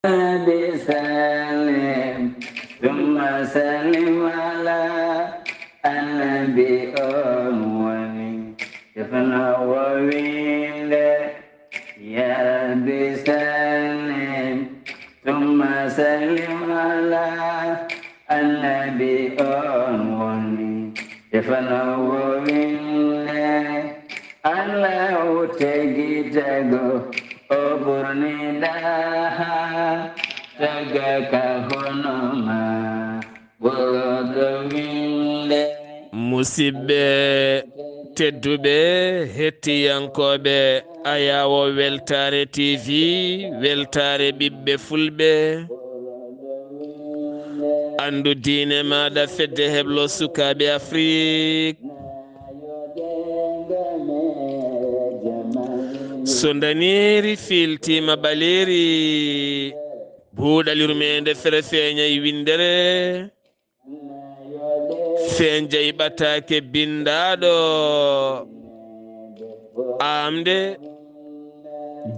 بسلم ثم سلم على النبي أموني يفنى وويل يا ربي سلم ثم سلم على النبي أموني يفنى وويل الله تجيتغو أبرني لها تجاك هنما وغدوين musidɓe tedduɓe hettiyankoɓe ayawo weltare tv weltare ɓiɓɓe fulɓe andu diine maɗa fedde heblo sukaɓe afrique so daniri filtima ɓaleri buuɗal yurmeende fere feeñayi windere feenjayi ɓataake bindaɗo aaɓnde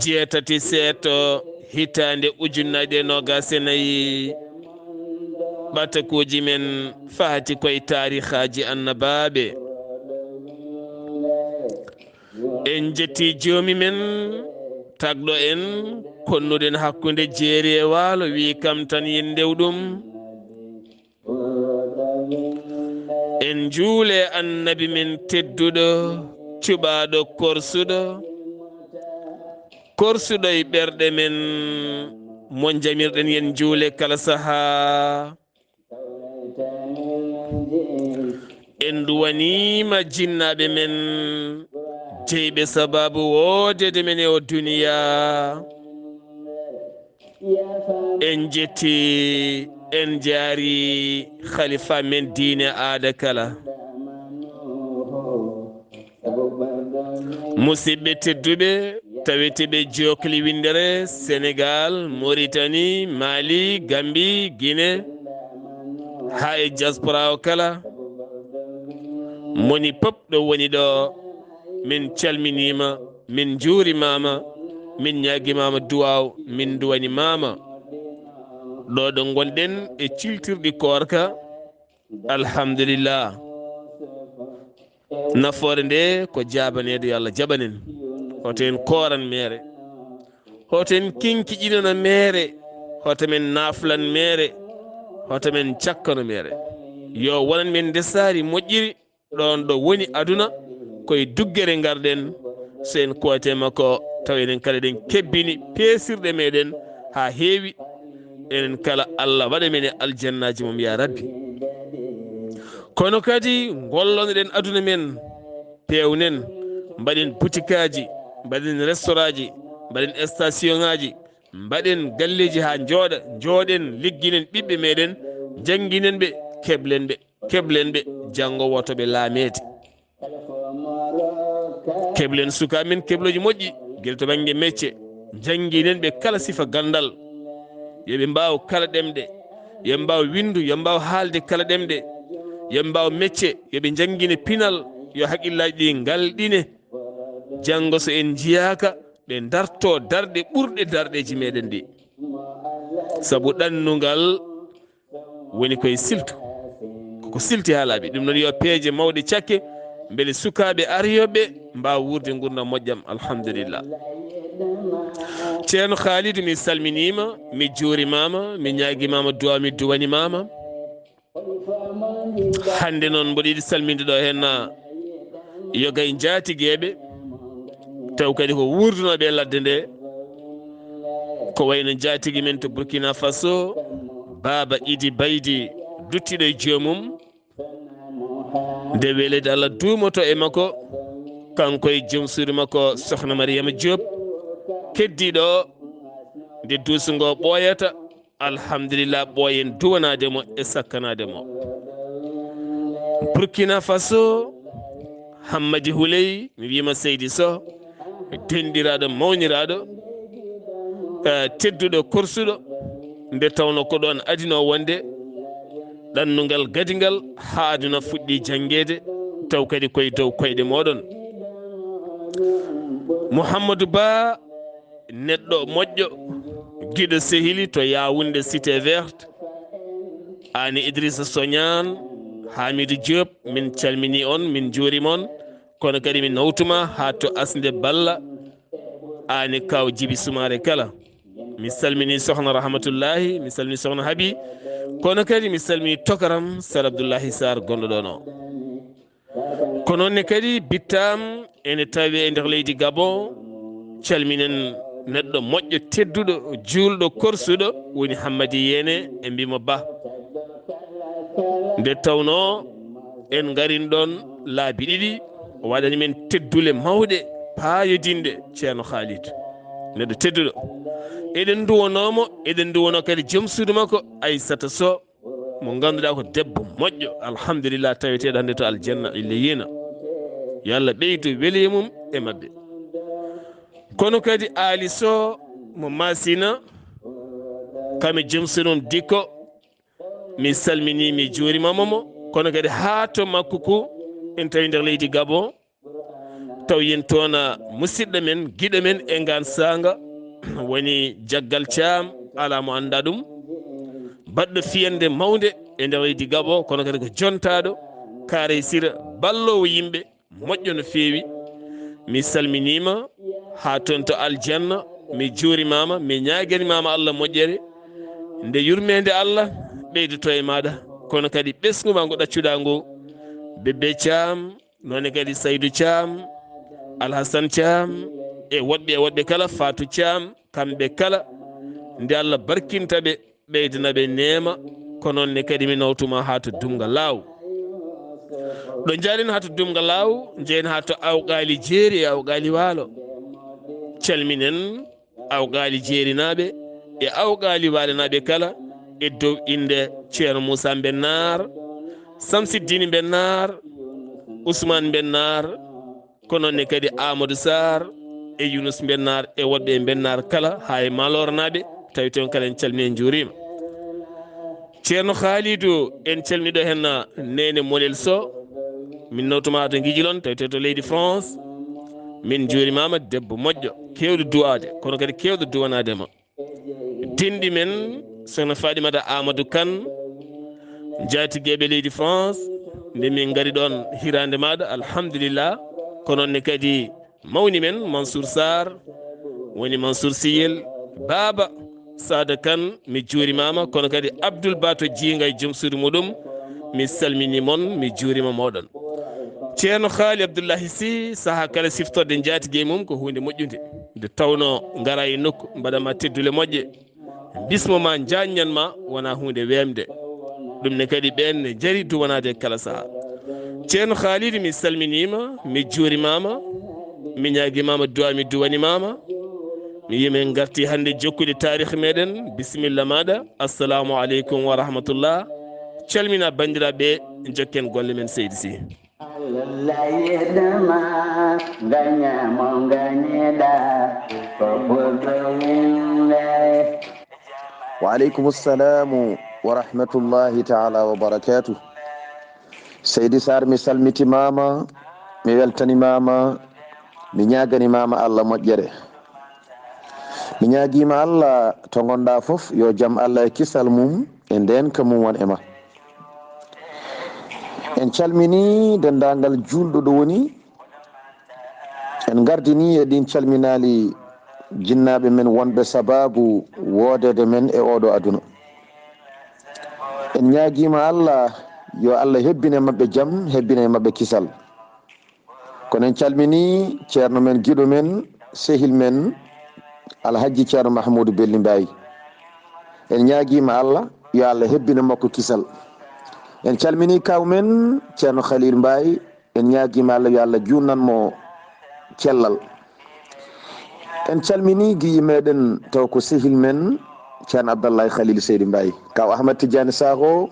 8 seeɗto hitande ujunnaje 24 ɓatakuji men faati koye tarihaji annabaaɓe en jetti joomi men tagɗo en konnuɗen hakkunde jeeri e waalo wi kam tan yen ndewɗum en juule annabi men tedduɗo cuɓaɗo korsuɗo e ɓerɗe men mo jamirɗen yen juule kala saha en duwanima jinnaɓe men jeyɓe sababu wodede men e o duniya en jetti en jaari khalifa men diine aada kala musidɓe tedduɓe taweteɓe jokli windere sénégal mauritanie mali gambie guinée ha e diaspora o kala moni pop ɗo woni ɗo min calminima min juurimama min ñaguimama duwaw min duwanimama ɗo ɗo gonɗen e ciltirɗi korka alhamdulillah nafoore nde ko jabanede yo Allah jaɓanen hoto en koran mere hoto en kinkiƴinana mere hoto men naflan mere hoto men cakkano mere yo wonan men ndesari moƴƴiri ɗon ɗo woni aduna koye duggere garɗen so en kote makko taw enen kala ɗen kebbini peesirɗe meɗen ha heewi enen kala Allah waɗa men e aljannaji mum ya rabbi kono kadi gollonoɗen aduna men pewnen mbaɗen butikaji mbaɗen restaurant ji mbaɗen station ŋaji mbaɗen galleji ha jooɗen ligginen ɓiɓɓe meɗen jangguinen ɓe keblen ɓe janggo wotoɓe laamede keblen suka men kebloji moƴƴi guel to banggue métier jangguinen ɓe kala sifa gandal yoɓe mbaw kala ɗemɗe yoɓe mbaw windu yoɓe mbaw haalde kala ɗemɗe yoɓe mbaw métier yoɓe jangguine pinal yo haqqillaji ɗi galɗine janggo so en jiyaka ɓe darto darɗe ɓurɗe darɗeji meɗen ɗi saabu ɗannugal woni koye siltu koko silti ha laaɓi ɗum noon yo peeje mawɗe cakke beele sukaɓe ariyoɓe mbawa wurde gurdam moƴƴam alhamdulillah ceerno Khalidou mi salminima mi juurimama mi ñaguimama duwaw mi duwanimama hande noon mboɗo yiɗi salminde ɗo hen yogay jaatigueɓe taw kadi ko wurdunoɓe ladde nde ko wayno jaatigui men to Burkina Faso Baba Idi Baydi duttiɗo e joomum nde welede Allah duumoto e makko kanko e joom suudu makko sokhna Mariama Diop keddiɗo nde duusugo ɓooyata alhamdulillah ɓooyen duwanademo e sakkanademo Burkina Faso Hammadi Huley mi wima Seydi Sow denɗiraɗo mawniraɗo tedduɗo korsuɗo nde tawno ko ɗon adino wonde ɗannugal gadigal ha aduna fuɗɗi janguede taw kadi koye dow koyɗe moɗon Mouhamadou Ba neɗɗo moƴƴo giɗo sehili to Yawunde cité verte ani Idrissa Soñan Hamidou Diop min calmini on min juurima on kono kadi min nawtuma ha to Asnde Balla ani kaw Djibi Soumaré kala mi salmini sokhna Rahmatullahi mi salmini sokhna Habi kono kadi mi salmini tokaram Sar Abdullahi Saar gonɗo ɗon o kono ne kadi bittam ene tawi e nder leydi Gabon calminen neɗɗo moƴƴo tedduɗo juulɗo korsuɗo woni Hammadi Yene e mbimo Ba nde tawno en garin ɗon laabi ɗiɗi o waɗani men teddule mawɗe paayodinde ceerno Khalid neɗɗo tedduɗo eɗen duwonomo eɗen duwono kadi joom suudu makko Aissata Sow mo ganduɗa ko debbo moƴƴo alhamdulillah taweteɗo hannde to aljanna illeyina yo Allah ɓeydu weeli mum e mabɓe kono kadi Ali Sow mo Masina kami joom suudu dikko mi salmini mi juurimamamo kono kadi ha to makko ko en tawi nder leydi Gabon taw yen toona musidɗo men giɗo men e ngan sanga woni Jaggal Thiam ala mo anda ɗum baɗɗo fiyande mawde e nder leydi Gabon kono kadi ko jontaɗo Kaare Sira ballowo yimɓe moƴƴo no feewi mi salminima ha toon to aljanna mi juurimama mi ñaguirimama Allah moƴƴere nde yurmede Allah ɓeydoto e maɗa kono kadi ɓesguma ngo ɗaccuɗa ngo Bébé Thiam nonne kadi Saydou Thiam Alhassane Thiam e woɗɓe kala Fatou Thiam kamɓe kala nde Allah barkintaɓe ɓeydanaɓe neema kono ne kadi mi nawtuma ha to Dumga Law ɗo jaaren ha to Dumga Law jeyen ha to Awqali Jeeri e Awqali Waalo calminen Awqali Jeerinaɓe e Awqali Waalanaɓe kala e dow inde ceerno Moussa Bennar Samsiddine Bennar Ousmane Bennar kono ne kadi Amadou Sarr e Younous Bennar e woɗɓe Bennar kala ha e Malornaɓe tawi toon kala en calmini en juurima ceerno Khalidou en calminiɗo hen Nene Molel Sow min nawtuma to Guijilon tawi to leydi France min juurimama debbo moƴƴo kewɗo duwade kono kadi kewɗo duwanadema dinɗi men sokhna Fadimata Amadou Kane jaatigueɓe leydi France nde min gari ɗon hirande maɗa alhamdulillah kono ne kadi mawni men Mansour Sarr woni Mansour Siyel Baba Sada Kane mi juurimama kono kadi Abdoul Bato Djinga e joom suudu muɗum mi salmini mon mi juurima moɗon ceerno Haali Abdoullahi Sy saaha kala siftorde jaatigue mum ko hunde moƴƴude nde tawno gara e nokku mbaɗama teddule moƴƴe bismoma jaññanma wona hunde wemde ɗum ne kadi ɓen jari duwanade e kala saaha ceerno Khalid mi salminima mi juurimama mi ñaguimama duwa mi duwanimama mi yimen garti hande jokkude tarikh meɗen bisimilla maɗa assalamu aleykum wa rahmatullah calmina bandiraɓe jokken golle men Seydi Sy wa aleykum assalamu wa rahmatullahi taala wa barakatuh Seydi Saar mi salmitimama mi weltanimama mi ñaganimama Allah moƴƴere mi ñaguima Allah to gonɗa foof yo jaam Allah e kisal mum e ndenka mum won ema en calmini dendagal julɗo ɗo woni en gardini e ɗin calminali jinnaɓe men wonɓe sababu wodede men e oɗo aduna en ñaguima Allah yo Allah hebbine mabɓe jaam hebbine mabɓe kisal kono en calmini ceerno men guiɗo men sehil men alhaji ceerno Mahmoudou Belli Mbayi en ñaguima Allah yo Allah hebbine makko kisal en calmini kaw men ceerno Khalil Mbayi en ñaguima Allah yo Allah junnanmo cellal en calmini guiyi meɗen taw ko sehil men ceerno Abdullahi Khalil Seydi Mbayi kaw Ahmad Tidiane Sakho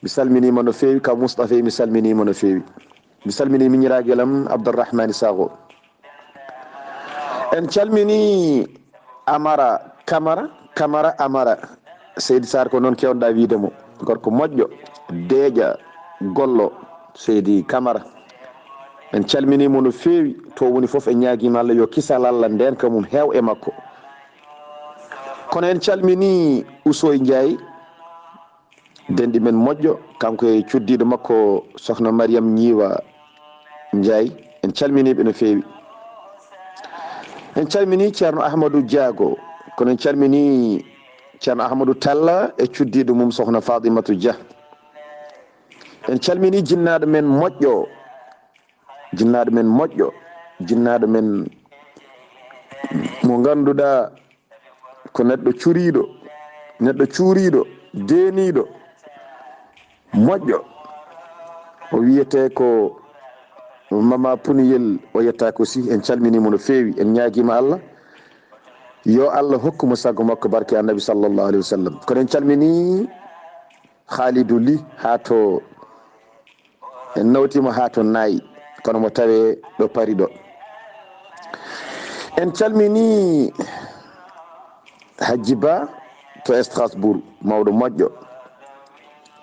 mi salminima no fewi kaw Moustapha mi salminima no fewi mi salmini miñiraguelam Abdourahmani Sakho en calmini Amara Camara Amara Seydi Sarr ko noon kewɗa wiidemo gorko moƴƴo deeƴa gollo Seydi Camara en calminimo no fewi to woni foof en ñaguima Allah yo kisal Allah ndenka mum heew e makko kono en calmini Usoy Ndiaye denɗi men moƴƴo kanko e cuddiɗo makko sohna Mariam Ñiwa Ndiaye en calminiɓe no feewi. En calmini ceerno Ahmadou Diago kono en calmini ceerno Ahmadou Talla e cuddiɗo mum sohna Fatimatou Dia. En calmini jinnaɗo men moƴƴo jinnaɗo men mo ganduɗa ko neɗɗo cuuriɗo deeniɗo moƴƴo o wiyete ko Mama Puniyel o yettaki aussi en calminimo no feewi. En ñaaguima Allah yo Allah hokkumo sago makko barke annabi sallllahu alayhi wa sallam. kono en calmini Khalidou Ly ha to en nawtima ha to naayi kono mo tawe ɗo Paris ɗo. En calmini Hadji Ba to Strasbourg mawɗo moƴƴo.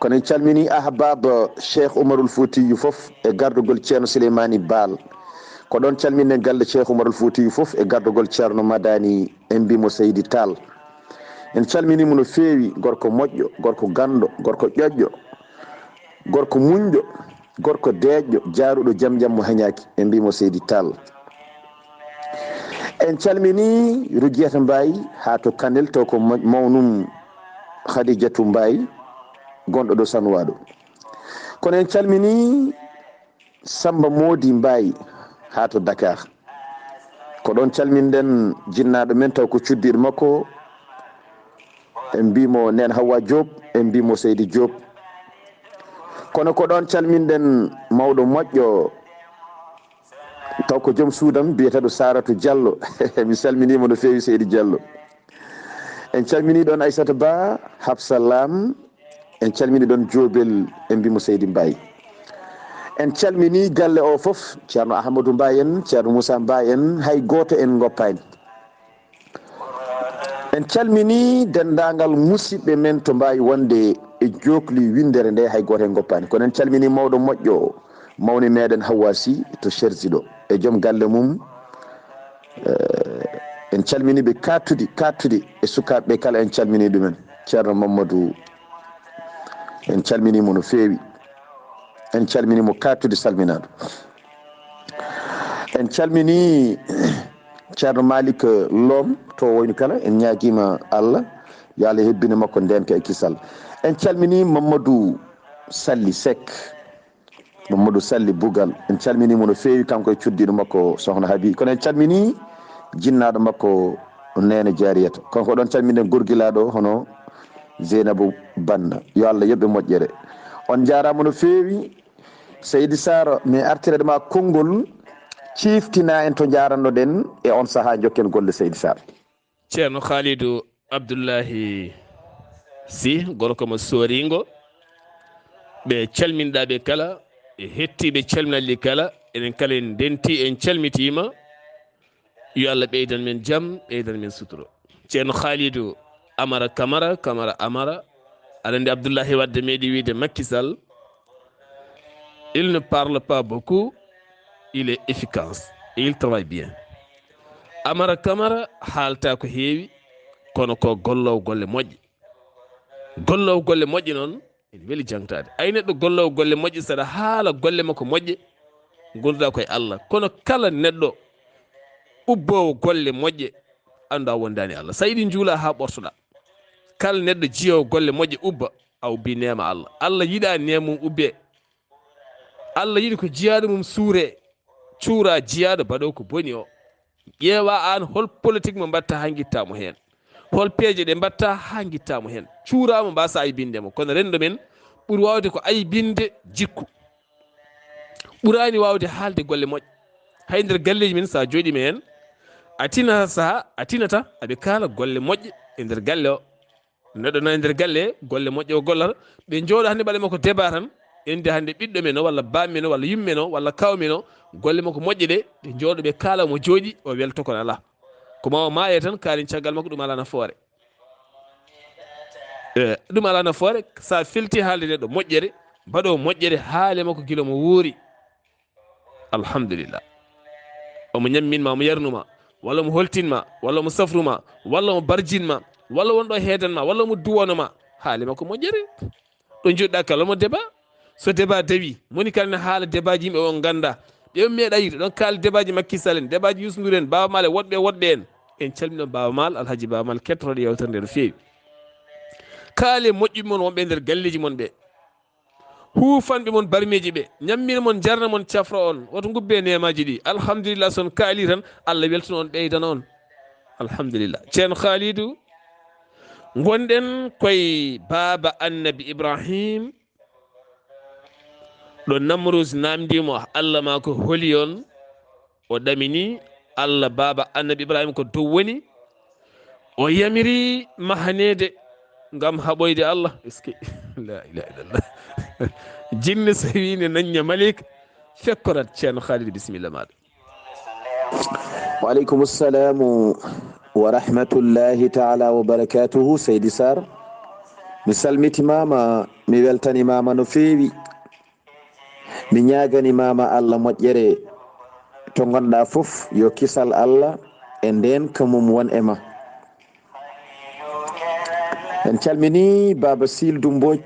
kono en calmini ahbab Cheikh Oumarul Foutiyou fof e gardugol ceerno Souleymani Baal ko ɗon calminen galle Cheikh Oumarul Foutiyou fof e gardugol ceerno Madani en mbimo Seydi Tall. en calminimo no feewi, gorko moƴƴo, gorko ganɗo, gorko ƴoƴƴo, gorko muñƴo, gorko deeƴƴo, jaaruɗo jam jam mo hañaki en mbimo Seydi Tall. en calmini Rugiyata Mbaye ha to Kanel to ko mawnum Khadijatou Mbaye gonɗo ɗo Sanwaɗo. kono en calmini Samba Modi Mbaye ha to Dakar ko ɗon calminɗen jinnaɗo men taw ko cuddiɗo makko en mbimo nen Hawa Diop en mbimo Seydi Diop. kono ko ɗon calminɗen mawɗo moƴƴo taw ko joom suudam biyeteɗo Saratou Diallo mi salminimo no feewi Seydi Diallo. en calmini ɗon Aissata Ba, Hafsa Lam, en calmini ɗon Jobel en mbimo Seydi Mbaye. en calmini galle o fof, ceerno Ahmadou Mbaye en, ceerno Moussa Mbaye en, hay goto en goppani. en calmini dendagal musidɓe men to mbawi wonde e jokli windere nde hay goto en goppani. kono en calmini mawɗo moƴƴo mawni meɗen Hawwa Sy to Chersi ɗo e joom galle mum. en calmini ɓe kattuɗi e sukaɓeɓe kala en calmini ɗumen. ceerno Mamadou en calminimo no feewi, en calminimo kattude salminaɗo. en calmini ceerno Malick Lom to woyni kala en ñaaguima Allah yo Allah hebbine makko ndenka e kisal. en calmini Mamadou Salli Seck, Mamadou Salli Bougal en calminimo no feewi kanko e cuddiɗo makko sohna Habi. kono en calmini jinnaɗo makko Nene Jariyata. konko ɗon calminen gorgilaɗo hono Zeynabou Banna yo Allah yoɓɓe moƴƴere. on jarama no feewi. Seydi Saar mi artirede ma konngol ciftina en to jarannoɗen e on saaha jokken golle Seydi Saar. ceerno Khalidou Abdullahi Sy gorko mo soringo ɓe calminɗaɓe kala e hettiɓe calminalli kala enen kala en denti en calmitima yo Allah ɓeydan men jaam ɓeydan men suturo. ceerno Khalidou Amara Camara Amara aɗa andi Abdullahi Wadde meeɗi wiide Macky Sall il ne parle pas beaucoup, il est efficace et il travaille bien. Amara Camara haalta ko heewi kono ko gollowo golle moƴƴe. gollowo golle moƴƴe noon ene weeli jangtade. ay neɗɗo gollowo golle moƴƴe saɗa haala golle makko moƴƴe gonduɗa koye Allah. kono kala neɗɗo ubbowo golle moƴƴe anda wondani Allah. sa yiɗi juula ha ɓortoɗa, kala neɗɗo jiyowo golle moƴƴe ubba a ubbi nema Allah. Allah yiɗa nemum ubbe. Allah yiɗi ko jiyaɗo mum suure, cuura jiyaɗo baɗo ko boni o. ƴeewa an hol politique mo mbatta ha guittamo hen, hol peeje ɗe mbatta ha guittamo hen, cuurama mbasa aybindemo. kono rendo men ɓuuri wawde ko aybinde jikku, ɓurani wawde haalde golle moƴƴe. hay nder galleji men sa joɗima hen a tinata saaha a tinata aɓe kaala golle moƴƴe e nder galle o. neɗɗo nani nder galle golle moƴƴe o gollata ɓe jooɗo hande mbaɗe makko débat tan ende hande ɓiɗɗo men o walla bammen o walla yummen o walla kawmen o golle makko moƴƴe ɗe ɓe jooɗo ɓe kaala mo jooɗi o welto kon ala koma o maaye tan kaalen caggal makko ɗum ala nafoore. ɗum ala nafoore. sa felti haalde neɗɗo moƴƴere mbaɗo moƴƴere haale makko gila mo wuuri alhamdulillah. omo ñamminma omo yarnuma walla mo holtinma walla mo safruma walla mo barjinma walla wonɗo heedanma walla mo duwonoma haali makko moƴƴere ɗo joɗɗa kala mo débat so débat dawi moni kala ne haala débat ji yimɓe on ganda ɓe meeɗa yide ɗon kaala débat ji Macky Sall en débat ji Youssou Ndour en Baba Maal woɗɓe en calmino Baba Maal Alhaji Baba Maal kettoɗo yewtere nde no feewi kaale moƴƴuɓe mon wonɓe nder galleji mon ɓe huufanɓe mon barmeji ɓe ñammina mon jarna mon cafra on woto gubbe nemaji ɗi alhamdulillah son kaali tan Allah weltano on ɓeydana on alhamdulillah ceerno Khalidou gonɗen koye baba annabi Ibrahim ɗo Namrus namdimo Allah ma ko holi on o ɗamini Allah baba annabi Ibrahima ko dow woni o yamiri mahanede ngam haɓoyde Allah eske la ilaha illallah jinne so wine nañña malik fekkorat ceerno Khalid bisimilla maɗa. Waaleykum assalamu wa rahmatullahi taala wa barakatuhu. Seydi Saar mi salmitimama mi weltanimama no feewi mi ñaganimama Allah moƴƴere to gonɗa fof yo kisal Allah e nden kamum won e ma. En calmini baba Sildou Mbodj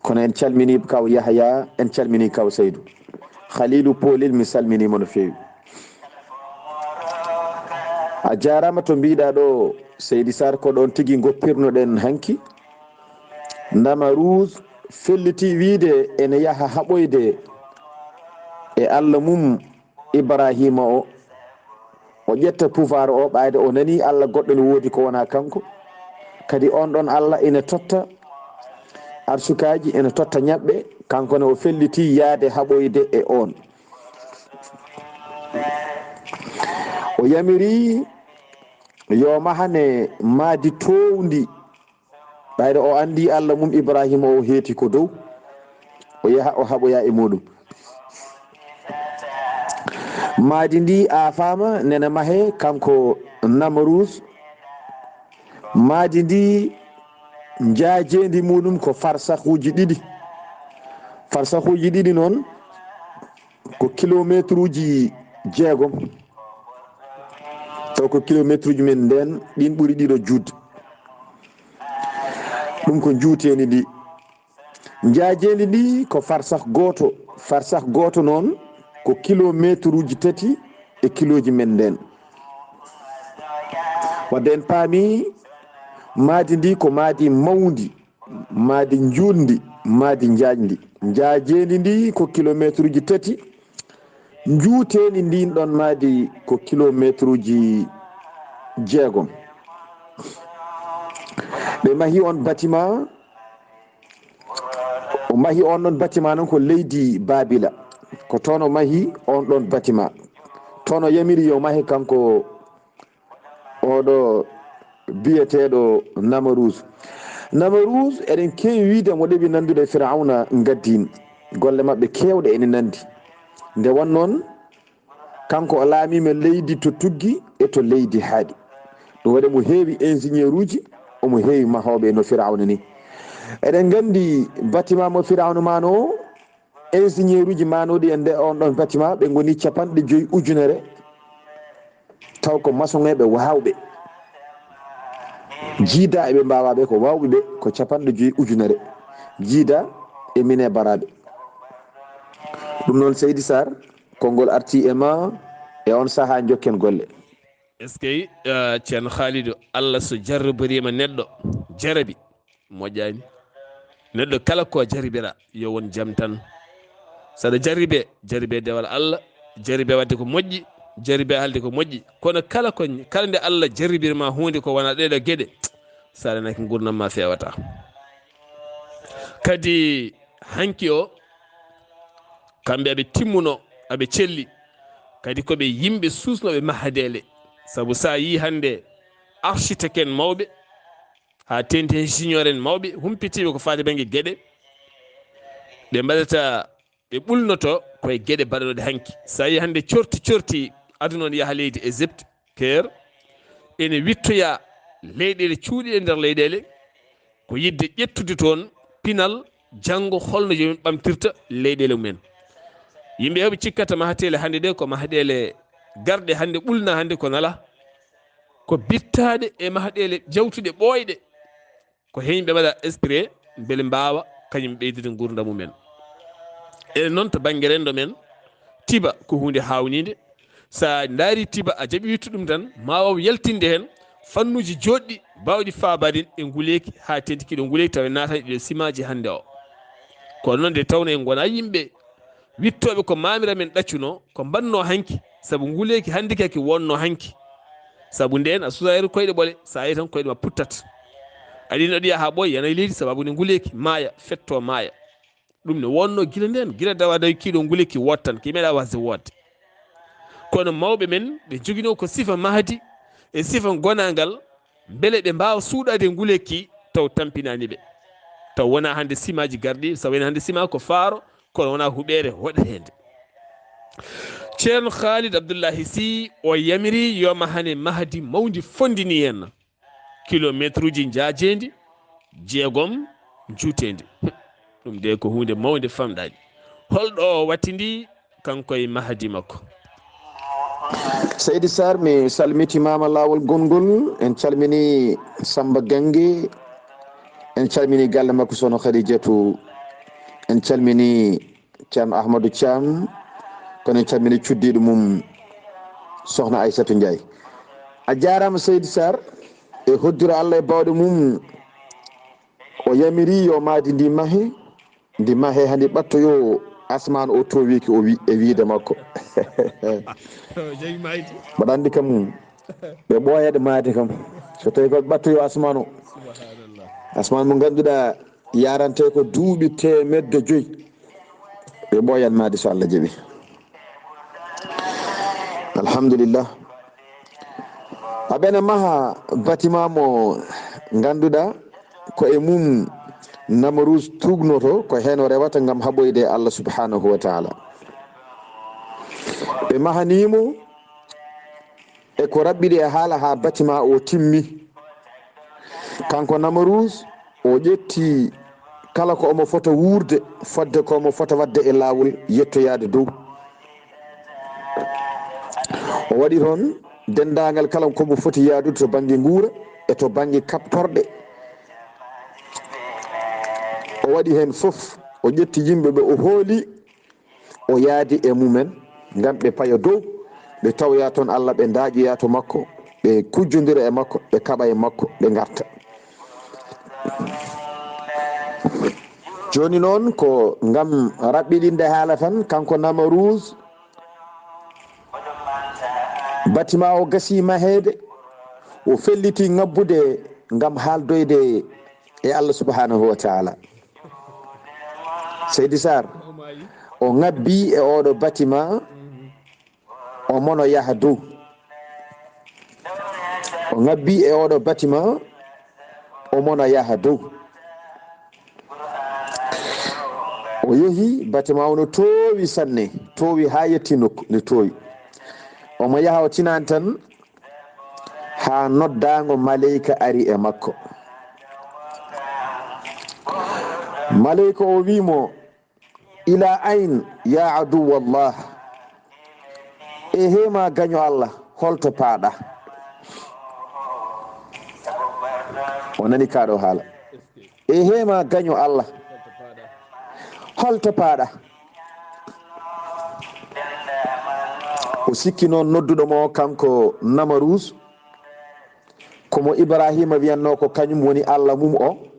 kono en calmini kaw Yahya en calmini kaw Seydou Khalilou Polil mi salminimo no feewi. A jarama to mbiɗa ɗo Seydi Saar ko ɗon tigui goppirnoɗen hanki Namrus felliti wiide ene yaha haɓoyde e Allah mum Ibrahima o ƴetta pouvoir o ɓayde o nani Allah goɗɗo ne woodi ko wona kanko kadi on ɗon Allah ene totta arsukaji ene totta ñaɓɓe kankone o felliti yaade haɓoyde e on o yamiri yo mahane maadi towndi ɓayde o andi Allah mum Ibrahima o heeti ko dow o yaha o haɓoya e muɗum maadi ndi afama nene mahe kanko Namrus maadi ndi jaajendi muɗum ko farsahuji ɗiɗi noon ko kilométre uji 6 taw ko kilométre uji men nden ɗin ɓuuri ɗiɗo juutde ɗum ko juutedi ndi jaajendi ndi ko farsah goto noon ko kilométre uji 3 e kiloji men nden wadde en paami maadi ndi ko maadi mawdi maadi juutdi maadi jaajdi jaajendi ndi ko kilométre uji 3 juutedi ndin ɗon maadi ko kilométre uji 6 ɓe mahi on bâtiment o mahi on ɗon bâtiment noon ko leydi Babila ko toon o mahi on ɗon bâtiment toon o yamiri yo mahi kanko oɗo biyeteɗo Namrus eɗen kewi wiide mo ɗeɓi nandude e Firawna gaddin golle mabɓe kewɗe ene nandi nde won noon kanko o laamima leydi to tuggi e to leydi haaɗi ɗum waɗi mo heewi ingénieur uji omo heewi mahoɓe no Firawna ni eɗen gandi bâtiment mo Firawna mano ingénieur uji manoɗi e nde on ɗon bâtiment ɓe goni 50 ujunere taw ko maçon ɓe wawɓe jiida eɓe mbawaɓe ko wawɓe ɓe ko 50 ujunere jiida e mine baraɓe ɗum noon Seydi Saar konngol arti e ma e on saaha jokken golle. est ce que ceerno Khalidou Allah so jarroborima neɗɗo jarabi moƴƴani neɗɗo kala ko jaribira yo won jaam tan saɗa jaribe dewal Allah jaribe wadde ko moƴƴi jaribe halde ko moƴƴi kono kala nde Allah jaribirma hunde ko wona ɗeɗo gueɗe saɗa naki gurdam ma fewata kadi hanki o kamɓe aɓe timmuno aɓe celli kadi koɓe yimɓe susnoɓe mahadele saabu sa yi hande architecte en mawɓe ha tenti ingénieur en mawɓe humpitiɓe ko fati banggue gueɗe ɓe mbaɗata ɓe ɓulnoto koye gueɗe baɗanoɗe hanki sa yi hande corti aduna on yaaha leydi Égypte Caire ene wittoya leyɗele cuuɗi e nder leyɗele ko yidde ƴettude toon pinal janggo holno jomumen ɓamtirta leyɗele mumen yimɓe heɓe cikkata mahatele hande ɗe ko mahaɗele garɗe hande ɓulna hande ko nala ko bittaɗe e mahaɗele jawtuɗe ɓooyɗe ko heñɓe waɗa esprit beele mbawa kañum ɓeydide gurda mumen. enen noon to banggue rendo men tiba ko hunde hawnide, sa daari tiba a jaaɓi wittu ɗum tan ma waw yaltinde hen fannuji joɗɗi bawɗi fabaden e nguleki ha tedkiɗo nguleki taw natani ɗiɗo simaji hande o. kono noon nde tawno en gona yimɓe wittoɓe ko mamira men ɗaccuno ko mbanno hanki saabu nguleki hande kaki wonno hanki, saabu nden a susayeru koyɗe ɓole sa yi tan koyɗe ma puttat aɗi no ɗiya ha ɓooy yana leydi sababu ne nguleki maaya fetto maaya. ɗum ne wonno gila nden gila dawa dawi kiɗo nguleki wottan ki meeɗa wasde wodde. kono mawɓe men ɓe jogino ko sifa mahdi e sifa gonagal beele ɓe mbawa suuɗade nguleki taw tampinani ɓe, taw wona hande simaji garɗi, sa woni hande sima ko faaro kono wona huɓere waɗetede. ceerno Khalid Abdullahi Sy o yamiri yoma hane mahdi mawdi fondini henna kilométre uji jajendi jeegom juutendi. ɗum de ko hunde mawde famɗaɗi. holɗo o wattidi kanko e mahdi makko. Seydi Saar mi salmitimama lawol gongol, en calmini Samba Gangue, en calmini galle makko sono Khadijatou, en calmini ceerno Ahmadou Thiam, kono en calmini cuddiɗo mum sohna Aissatou Ndiaye. a jarama Seydi Saar e hoddira Allah e bawɗe mum o yamiri yo maadi ndi mahe handi ɓattoyo asman o towiki o wi e wiide makko. mbaɗa andi kam ɓe ɓooyade maade kam so tawi ko ɓattoyo asman o, asman mo ganduɗa yarante ko duuɓi 100 ɓe ɓooyat maade so Allah jaaɓi. alhamdulillah. aɓene maha bâtiment mo ganduɗa ko e mum Namrouze tugnoto ko hen o rewata gam haɓoyde Allah subhanahu wa ta'ala. ɓe mahanimo e ko raɓɓiɗi e haala ha bâtiment o timmi. kanko Namrouze o ƴetti kala ko omo fota wurde fodde ko omo fota wadde e lawol yettoyade dow. o waɗi toon dendagal kala komo foti yadude to banggue guura e to banggue kaptorɗe. o waɗi hen foof, o ƴetti yimɓeɓe o hooli o yaadi e mumen gam ɓe paya dow ɓe tawya toon Allah, ɓe daaƴoya to makko, ɓe kujjodira e makko, ɓe kaɓa e makko, ɓe garta. joni noon ko gam raɓɓiɗinde haala tan, kanko Namrouze bâtiment o gasi mahede, o felliti ngabbude gam haaldoyde e Allah subhanahu wa ta'ala. Seydi Saar o ngabbi e oɗo bâtiment o mono yaha dow. o ngabbi e oɗo bâtiment o mono yaha dow. o yeehi bâtiment o no towi sanne, towi ha yetti nokku ne towi. omo yaha o tinani tan ha noddago maleyka ari e makko. maleyka o wimo ila ayn ya aduwallah, e hema gaño Allah holto paaɗa. o nani kaɗo haala, e hema gaño Allah holto paaɗa. o sikki noon nodduɗo mo kanko Namrouze komo Ibrahima wiyanno ko kañum woni Allah mum o.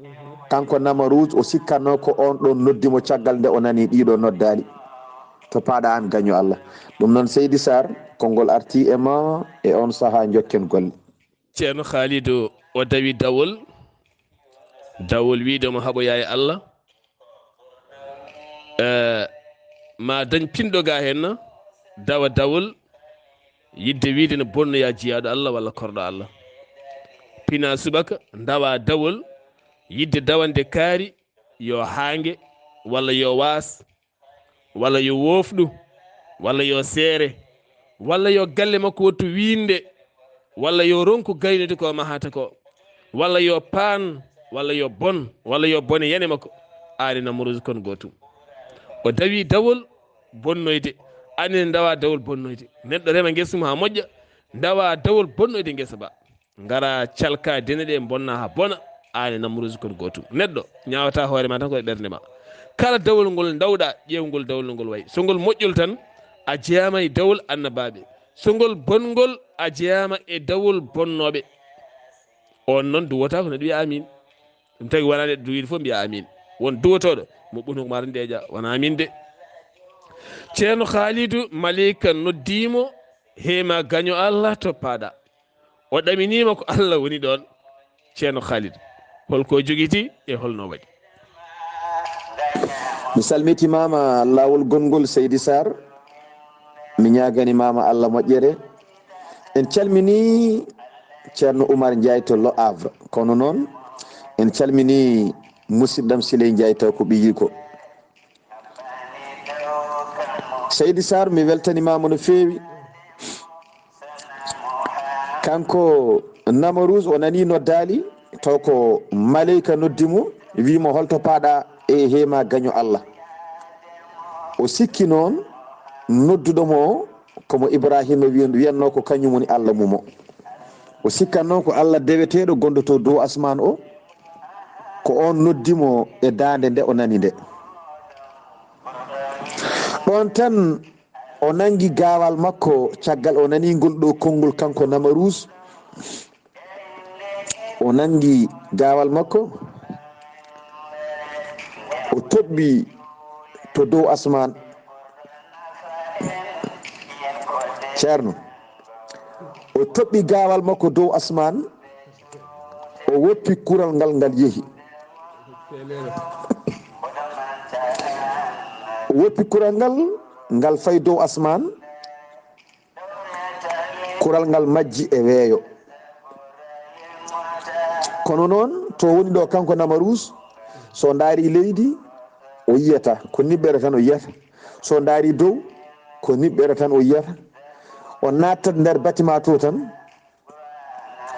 kanko Namrouze o sikkanno ko on ɗon noddimo caggal nde o nani ɗiɗo noddali to paaɗa an gaño Allah. ɗum noon Seydi Saar konngol arti e ma e on saaha jokken golle. ceerno Khalidou o dawi dawol wiidemo haɓoya e Allah ma dañ pinɗo ga hen dawa dawol yidde wiide ne bonnoya jiyaɗo Allah walla korɗo Allah. pina subaka dawa dawol yidde dawande kaari yo haange walla yo waas walla yo woofɗu walla yo seere walla yo galle makko wottu wiinde walla yo ronku gaynude ko mahata ko walla yo paan walla yo bon walla yo bone yane makko. ari Namrouze kon gotum o dawi dawol bonnoyde, anene dawa dawol bonnoyde. neɗɗo rema guesum ha moƴƴa dawa dawol bonnoyde guesa ba. ngara calka dene ɗe bonna ha bona ani namrusi kon gotum neɗɗo ñawata hoore ma tan koye ɓernde ma kala dawol ngol dawɗa ƴewngol dawol ngol wayi so ngol moƴƴol tan a jeyama e dawol annabaɓe so ngol bongol a jeyama e dawol bonnoɓe on noon duwota ko neɗɗo wiya amin ɗum tagi wona neɗɗo duwiɗo fof mbiya amin won duwotoɗo mo ɓunnoko mata ndeeƴa wona amin de ceerno Khalidou malika noddimo hema gaño Allah toppaɗa o ɗaminima ko Allah woni ɗon ceerno Khalidou holko joguiti e holno waɗi mi salmitimama lawol gongol Seydi Saar mi ñaganimama Allah moƴƴere en calmini ceerno Oumar Ndiaye to Le Havre kono noon en calmini musidɗam Siley Ndiaye taw ko ɓiyi ko Seydi Saar mi weltanimama no fewi kanko Namarous o nani noddali taw ko maleyka noddimo wimo holto paɗa e hema gaño Allah o sikki noon nodduɗomo komo Ibrahima wiyanno ko kañum woni Allah mumo o sikkanno ko Allah deweteɗo gonɗo dow asman o ko on noddimo e dande nde o nani nde ɗon tan o nangi gawal makko caggal o nani ngol ɗo konngol kanko Namarous o nangi gawal makko o toɓɓi to dow asman ceerno o toɓɓi gawal makko dow asman o woppi kural ngal ngal yeehi o woppi kural ngal fay dow asman kural ngal majji e weeyo kono noon to woni ɗo kanko Namarous so daari leydi o yiyata ko niɓɓere tan o yiyata so daari dow ko niɓɓere tan o yiyata o nattat nder bâtiment to tan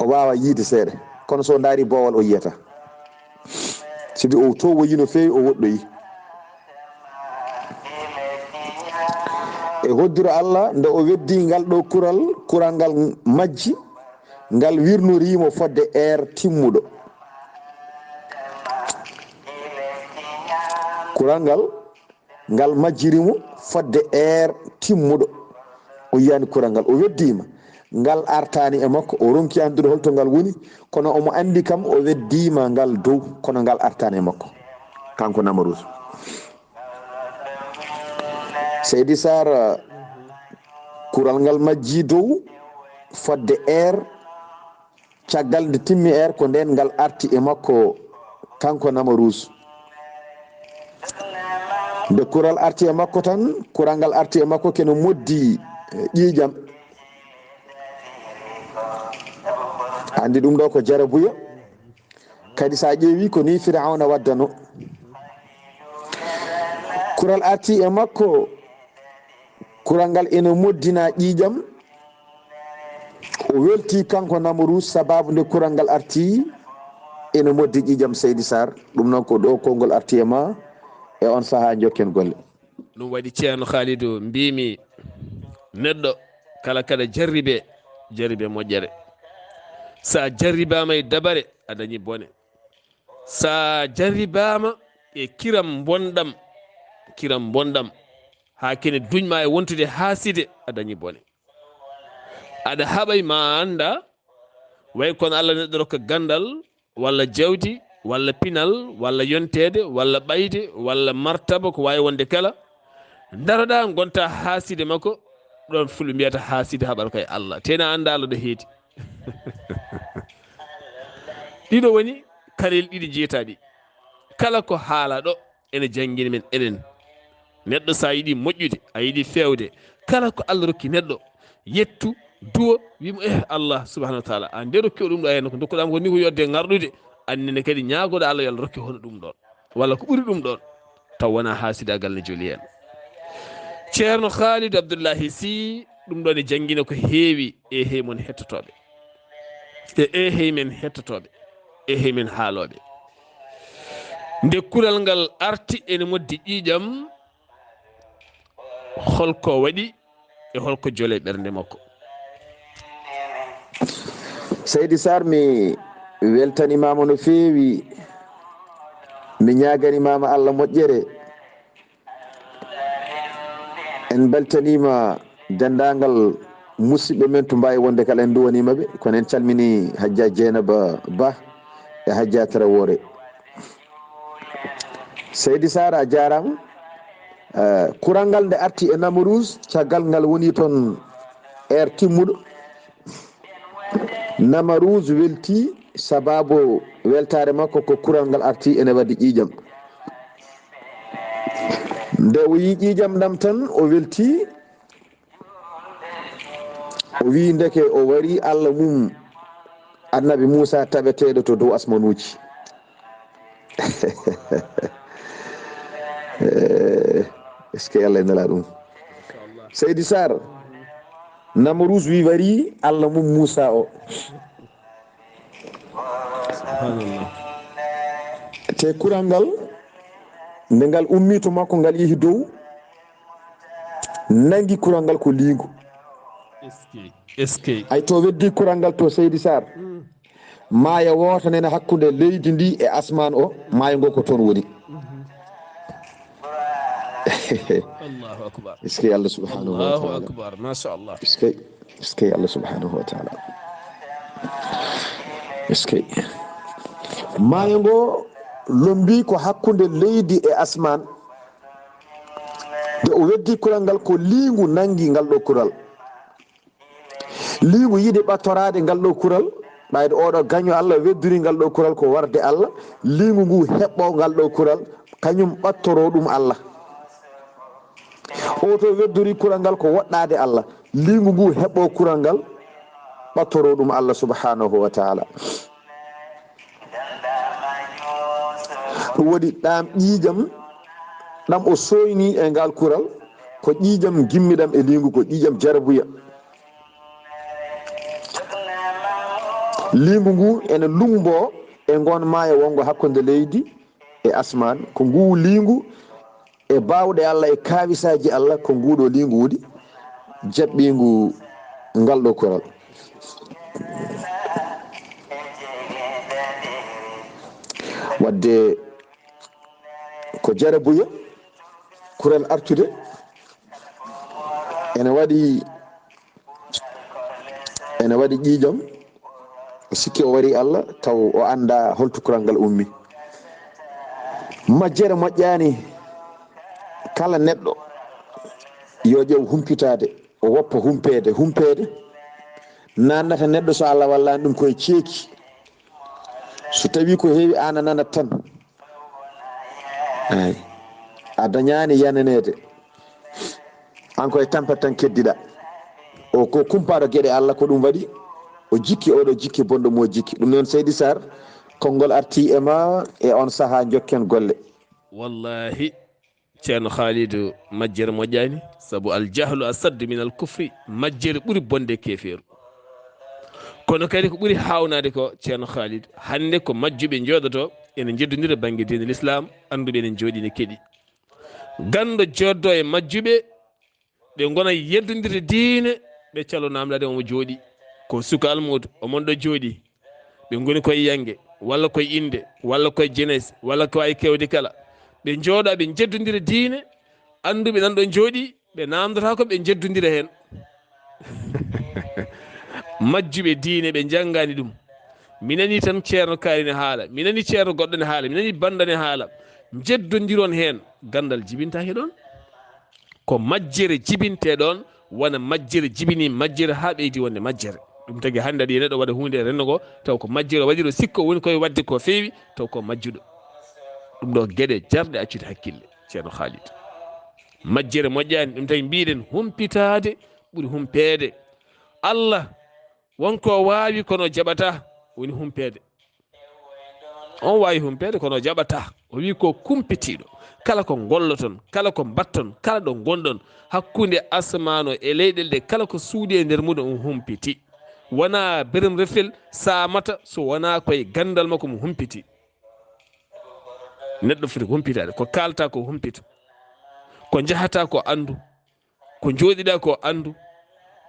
o wawa yiide seeɗa kono so daari boowal o yiyata sibi o to woyi no fewi o woɗɗoyi e hoddiro Allah nde o weddi ngal ɗo kural ngal majji ngal wirnorimo fodde timmuɗo kural ngal majjirimo fodde timmuɗo o yiyani kural ngal o weddima ngal artani e makko o ronki andude holto ngal woni kono omo andi kam o weddima ngal dow kono ngal artani e makko kanko Namarous Seydi Saar kural ngal majji dow fodde caggal nde timmi ko nden ngal arti e makko kanko Namarous nde kural arti e makko tan kural ngal arti e makko keno moddi ƴiƴam andi ɗum ɗo ko jarabuya kadi sa ƴeewi ko ni Firawna waddano kural arti e makko kural ngal ene moddina ƴiƴam o welti kanko Namarous sababu nde kural ngal arti ene moddi ƴiƴam Seydi Saar ɗum noon ko ɗo konngol arti e ma e on saaha jokken golle ɗum waɗi ceerno Khalidou mbimi neɗɗo kala kada jarribe moƴƴere sa jarribama e dabare a dañi bone sa jarribama e kiram bonɗam ha kene duñma e wontude haaside a dañi bone aɗa haɓay ma anda way kono Allah neɗɗo rokka gandal walla jawdi walla pinal walla yontede walla ɓayde walla martaba ko wawi wonde kala daroɗa gonta haaside makko ɗon fulɓe mbiyata haaside haɓata koye Allah tena anda Allah ɗo heedi ɗiɗo woni karel ɗiɗi jeetaɗi kala ko haala ɗo ene janggini men enen neɗɗo sa yiiɗi moƴƴude a yiiɗi fewde kala ko Allah rokki neɗɗo yettu duwo wimo Allah subahanahu wa taala an nde rokki o ɗum ɗo henno ko dokkuɗama ko ni ko yodde ngarɗude annene kadi ñagoɗo Allah yo Allah rokki hono ɗum ɗon walla ko ɓuuri ɗum ɗon taw wona haasidagal ne jooli hen ceerno Khalidou Abdullahi Sy ɗum ɗon e janggina ko heewi e hey mon hettotoɓe e hey men hettotoɓe e hey men haaloɓe nde kural ngal arti ene moddi ƴiƴam holko waɗi e holko joole ɓernde makko Seydi Saar mi weltanimama no feewi mi ñaganimama Allah moƴƴere en beltanima dendagal musidɓe men to mbawi wonde kala en duwanimaɓe kono en calmini Hajja Dieynaba Ba e Hajja Traoré. Seydi Saar a jarama. Kural ngal nde arti e Namrouze caggal ngal woni toon timmuɗo Namrouze welti sababu weltare makko ko kural ngal arti ene waɗi ƴiƴam nde o yi ƴiƴam ɗam tan o welti o wi ndeke o wari Allah mum annabi Moussa taɓeteɗo to dow asmanuji est ce que Allah nela ɗum Seydi Saar Namrouze wi wari Allah mum Moussa o te kural ngal nde ngal ummi to makko ngal yehi dow nangi kural ngal ko liigu ay to weddi kural ngal to Seydi Saar maaya woota nene hakkude leydi ndi e asman o maaya ngo ko toon woni Allahu akbar. est ce que Allah subhanahu wa Allahu ta'ala akbar, masha Allah. est ce que Allah subhanahu wa ta'ala est ce que maaya ngo lombi ko hakkude leydi e asman de o weddi kural ngal ko liigu nangi ngal ɗo kural liigu yiide ɓattorade ngal ɗo kural ɓayde oɗo gaño Allah wedduri ngal ɗo kural ko warde Allah liigu ngu heɓɓo ngal ɗo kural kañum ɓattoro ɗum Allah o to wedduri kural ngal ko woɗɗade Allah liigu ngu heɓɓo kural ngal ɓattoro ɗum Allah subhanahu wa ta'ala ɗum waɗi ɗam ƴiƴam ɗam o soyni e ngal kural ko ƴiƴam gimmiɗam e liigu ko ƴiƴam jarabuya liigu ngu ene lumbo e ngon maaya wongo hakkude leydi e asman ko ngu liigu e bawɗe Allah e kawisaji Allah ko nguɗo liigu wuɗi jaɓɓigu ngal ɗo kural wadde ko jarabuya kural artude ene waɗi ƴiƴam sikki o wari Allah taw o anda holto kural ngal ummi majjere moƴƴani kala neɗɗo yo ƴew humpitade o woppa humpede nannata neɗɗo so Allah wallani ɗum koye ceeki so tawi ko heewi an a nanat tan ay a dañani yananede an koye tampere tan keddiɗa o ko kumpaɗo gueɗe Allah ko ɗum waɗi o jikki oɗo jikki bonɗo mo jikki ɗum noon Seydi Saar konngol arti e ma e on saaha jokken golle. Wallahi ceerno Khalidou majjere moƴƴani sabu aljahlu asaddu min alkufri majjere ɓuuri bonde kefeeru kono kadi ko ɓuuri hawnade ko ceerno Khalidou hande ko majjuɓe jooɗoto ene jeddodira banggue diine l'islam anduɓe enen jooɗi ne keeɗi gando joddo e majjuɓe ɓe gona yeddodire diine ɓe calo namdade omo jooɗi ko suka almudo omon ɗo jooɗi ɓe goni koye yangue walla koye inde walla koye jeunesse walla ko wawi kewde kala ɓe jooɗa ɓe jeddodira diine anduɓe nan ɗon jooɗi ɓe namdata ko ɓe jeddodira hen majjuɓe diine ɓe janggani ɗum minani tan ceerno kaari ne haala minani ceerno goɗɗo ne haala minani banda ne haala jeddodiron hen gandal jibinta heɗon ko majjere jibinteɗon wona majjere jibini majjere ha ɓeydi wonde majjere ɗum tagui hande aɗa neɗɗo waɗa hunde renno go taw ko majjere waɗiɗo sikko woni koye wadde ko feewi taw ko majjuɗo ɗum ɗo gueɗe jarɗe accude hakkille ceerno Khalid majjere moƴƴani ɗum tagui mbiɗen humpitade ɓuuri humpede Allah wonko wawi kono jaɓata woni humpede on wawi humpede kono jaɓata o wi ko kumpitiɗo kala ko golloton kala ko batton kala ɗo gonɗon hakkude asmano e leyɗel ɗe kala ko suuɗi e nder muɗum on humpiti wona berem refel samata so wona koye gandal makko mo humpiti neɗɗo foti humpitade ko kalta ko humpita ko jahata ko andu ko jooɗiɗa ko andu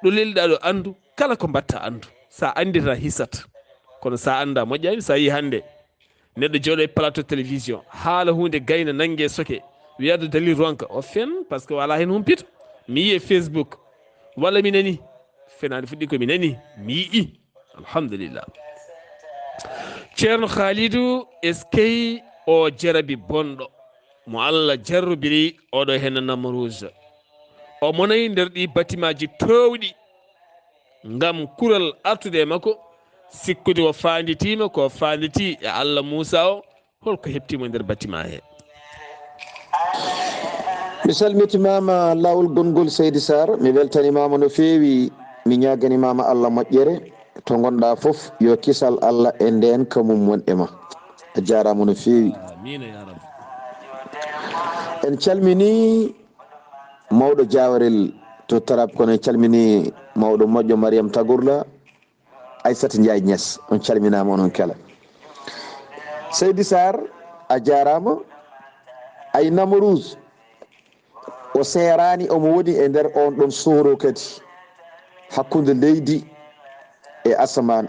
ɗo lelɗa ɗo andu kala ko mbatta andu sa andita hissat kono sa anda moƴƴani. Sa yi hande neɗɗo jooɗo e plateau télévision haala hunde gayna nangue soke wiyado dalil ronka o fen par ce que wala hen humpito. mi yi e Facebook walla mi nani fenade fuɗɗi komi nani mi yii alhamdulillah. ceerno Khalidou eskey o jarabi bonɗo mo Allah jarrobiri oɗo hen Namrouge o monayi nder ɗi batimaji towɗi ngam kural artude e makko sikkude o fanditima ko fanditi e Allah Moussa o holko heptimo nder batima he. mi salmitimama lawol gongol Seydi Saar, mi weltanimama no fewi, mi ñaganimama Allah moƴƴere to gonɗa foof yo kisal Allah e nden kamum won e ma. a jarama no fewi. amina ya rabbi. en calmini mawɗo Jawarel to Tarab, kono en calmini mawɗo moƴƴo Mariam Tagurla, Aissata Ndiaye Niass, on calminama onon kala. Seydi Saar a jarama. ay Namrouge o serani omo woni e nder on ɗon soro kadi hakkude leydi e asaman,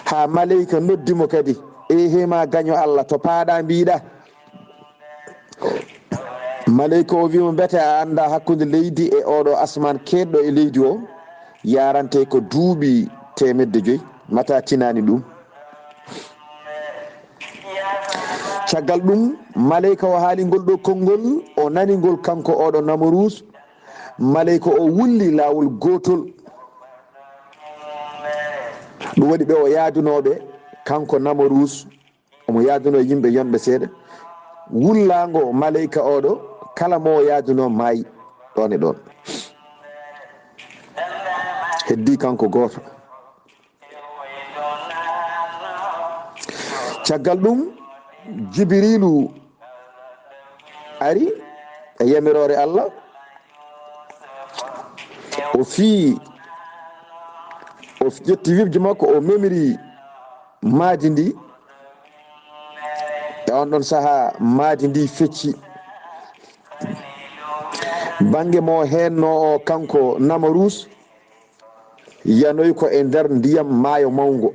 ha maleyka noddimo kadi hema gaño Allah to paaɗa mbiɗa. maleyka o wimo mbete a anda hakkude leydi e oɗo asman keɗɗo e leydi o yarante ko duuɓi 100 mata tinani ɗum. caggal ɗum maleyka o haalingol ɗo konngol o naningol kanko oɗo Namrouge. maleyka o wulli lawol gotol, ɗum waɗi ɓe o yaadunoɓe kanko Namrouge omo yaaduno yimɓe yonɓe seeɗa. wullago maleyka oɗo kala mo o yaaduno maayi ɗon e ɗon, heddi kanko goto. caggal ɗum Jibrilu ari e yamirore Allah, o fi o ƴetti wibji makko, o memiri maadi ndi e on ɗon saaha maadi ndi fecci. bange mo henno o kanko Namrouge yanoyi ko e nder ndiyam maayo mawgo,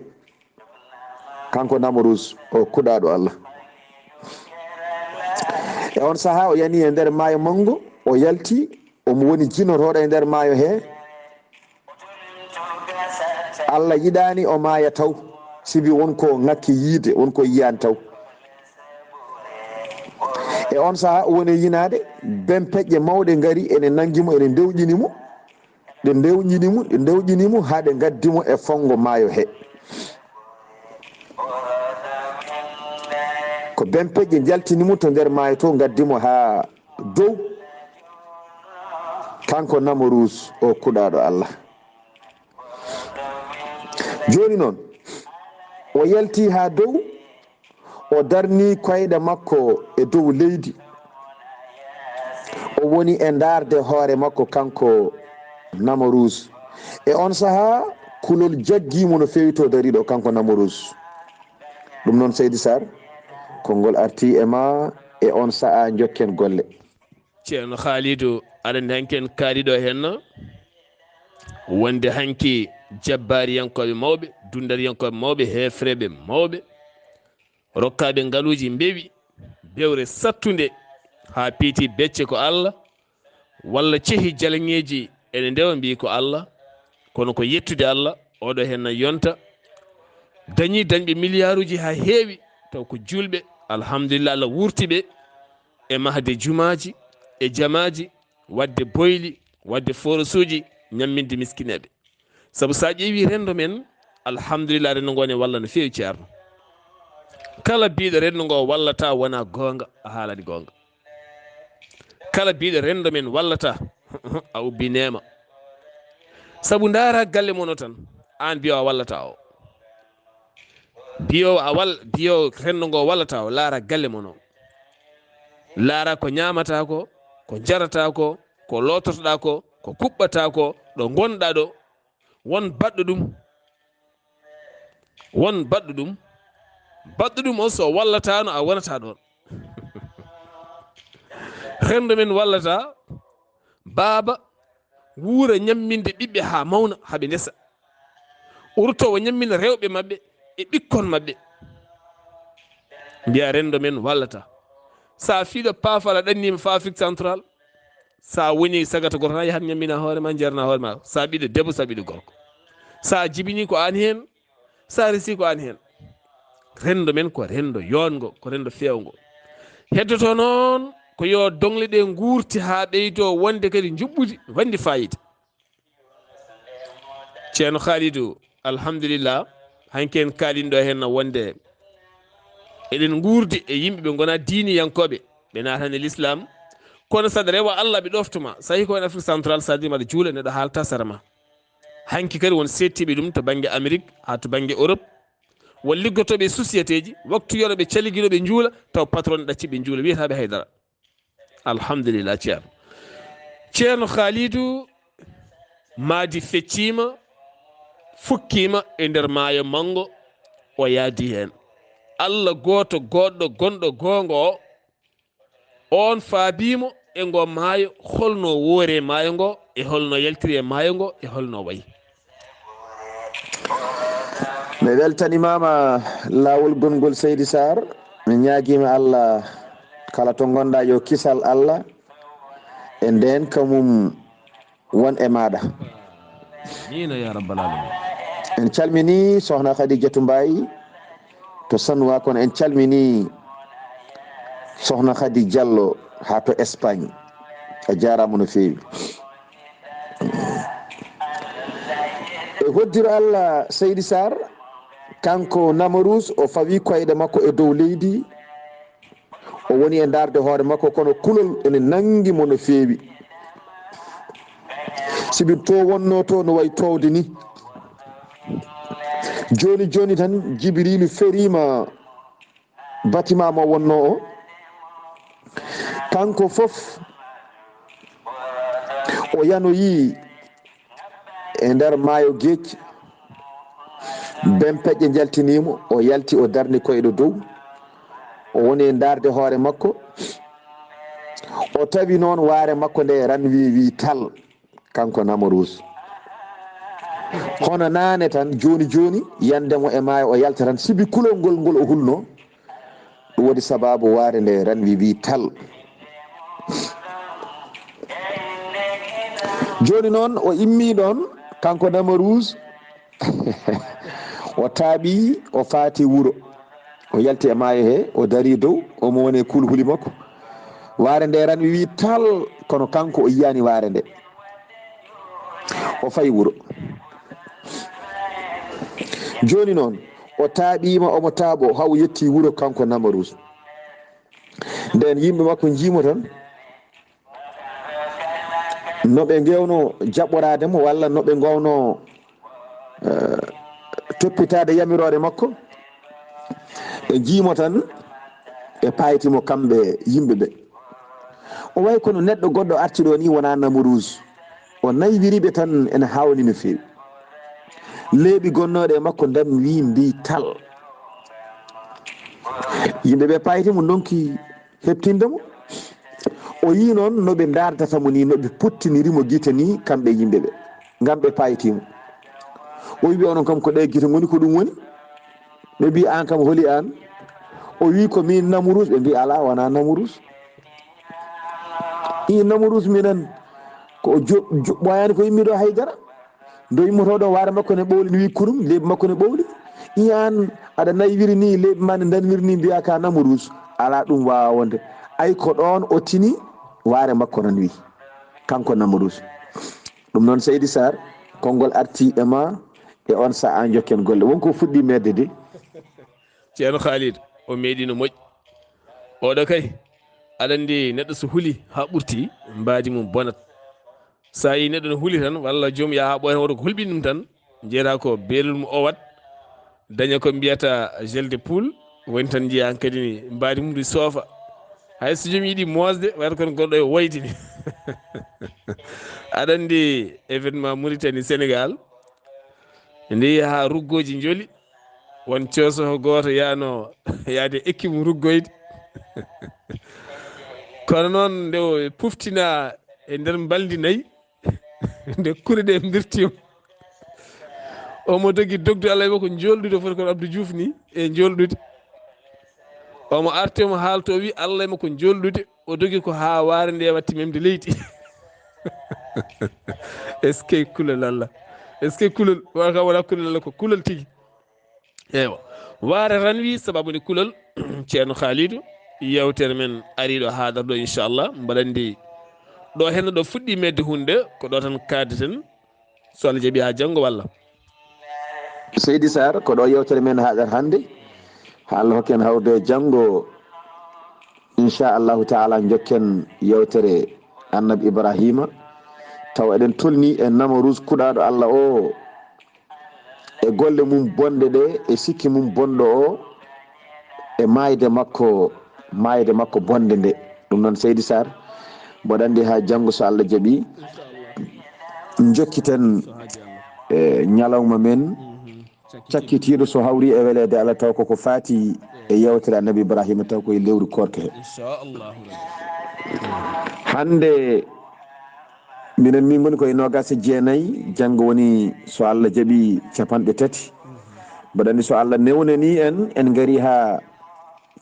kanko Namrouge o kuɗaɗo Allah. e on saaha o yani e nder maayo mawgo, o yalti omo woni jinotoɗo e nder maayo he. Allah yiɗani o maaya taw, sibi wonko ngakki yiide, wonko yiyani taw. e on saaha o woni yinade bempeƴƴe mawɗe ngari ene nanguimo, ene dewƴinimo, ɗe dewƴinimo ha ɗe gaddimo e fongo maayo he. ko bempeƴƴe jaltinimo to nder maayo to gaddimo ha dow, kanko Namrouge o kuɗaɗo Allah. joni noon o yalti ha dow, o darni koyɗe makko e dow leydi, o woni e darde hoore makko kanko Namrouge. e on saaha kulol jaggimo no fewi to dariɗo kanko Namrouge. ɗum noon Seydi Saar konngol arti e ma e on sa'a jokken golle. ceerno Khalidou aɗa andi hanki en kaaliɗo hen wonde hanki jabbariyankoɓe mawɓe, dundariyankoɓe mawɓe, hefreɓe mawɓe, rokkaɓe ngaaluji mbewi bewre sattude ha piiti becce ko Allah, walla cehi jalaŋeji ene ndewa mbi ko Allah, kono ko yettude Allah oɗo hen yonta. dañi dañɓe milliard uji ha heewi taw ko julɓe, alhamdulillah Allah wurtiɓe e mahde jumaji e jamaji, wadde boyli, wadde forosuji, ñamminde miskineɓe. saabu sa ƴeewi rendo men alhamdulillah rendo ngo ne walla no fewi ceerno. kala biɗo rendo ngo wallata wona gonga, a haalani gonga. kala biɗo rendo men wallata a ubbi nema. saabu daara galle mono tan an biyo a wallata o, biyo rendo ngo wallata o, laara galle mono, laara ko ñamata ko jarata ko lototoɗa ko kuɓɓata ko ɗo gonɗa ɗo, won baɗɗo ɗum o so wallatano a wonata ɗon. rendo men wallata baaba wuura ñamminde ɓiɓɓe ha mawna haɓe ndesa, urtowo ñammina rewɓe maɓɓe e ɓikkon maɓɓe mbiya rendo men wallata sa fiiɗo paafala ɗannima fa Afrique central sa woni sagata goto tan yahat ñammina hoore ma jerna hoore ma sa ɓiɗo debbo sa ɓiɗo gorko sa jibini ko an hen sa resi ko an hen rendo men ko rendo yongo ko rendo fewgo heddoto noon ko yo dongle ɗe guurti ha ɓeydo wonde kadi juɓɓudi wandi fayida ceerno Khalidou alhamdulillah hanki en kalinɗo hen no wonde eɗen guurdi e yimɓeɓe gona diiniyankoɓe ɓe natani e l'islam kono saɗa rewa Allah ɓe ɗoftuma so tawi ko en Afrique central sa dima aɗa juula neɗɗo haalta sara ma hanki kadi won settiɓe ɗum to banggue Amérique ha to banggue Europe won liggotoɓe e société ji waktu yoɗo ɓe caliguiɗo juula taw patron ɗacciɓe juula wiyataɓe haydara alhamdulillah ceerno Khalidou maadi feccima fukkima e nder maayo mango o yaadi hen Allah goto goɗɗo gonɗo gonga o on faabimo e ngo maayo holno woore maayo ngo e holno yaltiri e maayo ngo e holno wayi mi weltanimama lawol gongol Seydi Saar mi ñaaguima Allah kala to gonɗa yo kisal Allah e nden kamum won e maɗa amina ya rabbal alamin en calmini sohna Khadijatou Mbaye to Sanwa kono en calmini sohna Khady Diallo ha to Espagne a jarama no fewi e hoddiro Allah Seydi Saar kanko Namarous o fawi koyɗe makko e dow leydi o woni e darde hoore makko kono kulol ene nanguimo no fewi sibi to wonno to no way towde ni joni joni tan Jibrilu ferima bâtiment mo wonno o kanko foof o yanoyi e nder maayo Gueec bempeƴƴe jaltinimo o yalti o darni koyɗo dow o woni e darde hoore makko o tawi noon waare makko nde ran wi tal kanko Namarous hono nane tan joni joni yandemo e maayo o yalta tan sibi kulol ngol o hulno ɗum waɗi sababu waare nde ran wi tal joni noon o immi ɗon kanko Namarous o taaɓi o faati wuro o yalti e maayo he o dari dow omo woni e kulhuli makko waare nde ran wi tal kono kanko o yiyani waare nde o fayi wuro joni noon o taaɓima omo taaɓo haw yetti wuro kanko Namarous nden yimɓe makko jiimo tan noɓe gewno jaɓɓorademo walla noɓe gowno toppitade yamirore makko e jiimo tan e paytimo kamɓe yimɓeɓe o way kono neɗɗo goɗɗo artiɗo ni wona Namarous o naywiriɓe tan ene hawni no fewi leeɓi gonnoɗe e makko ndem wi mbi tal yimɓeɓe paytimo donki heɓtindemo o yi noon noɓe dardatamo ni noɓe pottinirimo guite ni kamɓe yimɓeɓe ngam ɓe paytimo o wi onon kam ko ɗe guite goni ko ɗum woni ɓe mbi an kam holi an o wi ko min Namarous ɓe mbi ala wona Namarous i Namarous minen ko ɓoyani ko yimmiɗo haydara ndo yimmotoɗo waare makko ne ɓowli ne wi kurum leeɓi makko ne ɓowli i an aɗa naywiri ni leeɓi ma ne danwiri ni mbiya ka Namarous ala ɗum wawa wonde ay ko ɗon o tini waare makko nan wi kanko Namarous ɗum noon Seydi Saar konngol arti e ma e on saha jokken golle wonko fuɗɗi medde de ceerno Khalidou o meeɗino moƴƴi oɗo kay aɗa andi neɗɗo so huuli ha ɓurti mbaadi mum bonat sa yi neɗɗo no huuli tan walla joomum yaha ɓoyna woto ko hulɓini ɗum tan jeeyata ko beelum o wat daña ko mbiyata gel de poule woni tan jiiya kadi ni mbaadi mum ɗi soofa hay so joomum yiiɗi mosde wayata kono goɗɗo e woydini aɗa andi événement Mauritanie Sénégal nde yaha ruggoji jooli won cosoho goto yano yaade équipe ruggoyde kono noon nde o puftina e nder mbaldi nayyi nde kure ɗe birtima omo dogi dogde Allah e makko jolɗude foti kono Abdou Diouf ni e jolɗude omo artemo haalto wi Allah e makko jolɗude o dogi ko ha waare nde watti memde leydi est ce que kulal Allah est ce que kulal waka wona kulal Allah ko kulal tigi eywa waare tan wi sababude kulal ceerno Khalidou yewtere men ariɗo haadar ɗo inchallah mbaɗandi ɗo henno ɗo fuɗɗi medde hunde ko ɗo tan kaadeten so Allah jaaɓi ha janggo walla Seydi Saar ko ɗo yewtere men haɗat hannde ha Allah hokken hawde janggo inchallahu taala jokken yewtere annabi Ibrahima taw eɗen tolni e namarus kuɗaɗo Allah o e golle mum bonde ɗe e sikki mum bonɗo o e mayde makko bonde nde ɗum noon Seydi Saar mboɗo andi ha janggo so Allah jaaɓi jokkiten e ñalawma men cakkitiɗo so hawri e welede Allah taw koko faati e yewtere annabi Ibrahima taw koye lewru korka he hande minen min goni koye nogas e jeenayyi janggo woni so Allah jaaɓi capanɗe tati mboɗo andi so Allah newnani en gari ha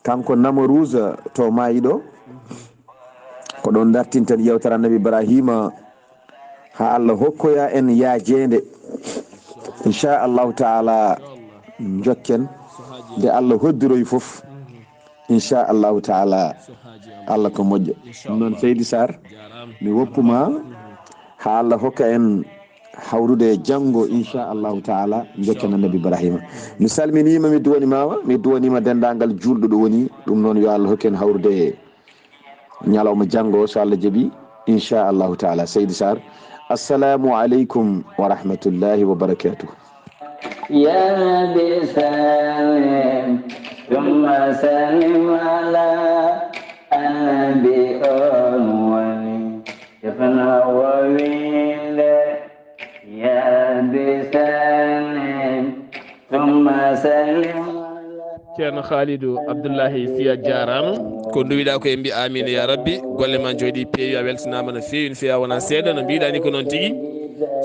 kanko Namarouze to maayi ɗo ko ɗon dartinten yewtere annabi Ibrahima ha Allah hokkoya en yaajede inchallahu taala jokken nde Allah hoddiroy foof inchallahu taala Allah ko moƴƴo ɗum noon Seydi Saar mi woppuma ha Allah hokka en hawrude janggo inchallahu taala jokken annabi Ibrahima mi salminima mi duwanima dendagal julɗo ɗo woni ɗum noon yo Allah hokken hawrude ñalawma janggo so Allah jaaɓi inchallahu taala Seydi Saar assalamu aleykum wa rahmatullahi wa barakatuh يا بسلام ثم سلم على النبي أموالي يفنى وويل يا بسلام ثم سلم ceerno Khalidou Abdullahi Siya jarama ko duwiɗa ko en mbi amina ya rabbi golle ma jooɗi peewi a weltanama no fewi no fewi a wona seeɗa no mbiɗa ni ko noon tigui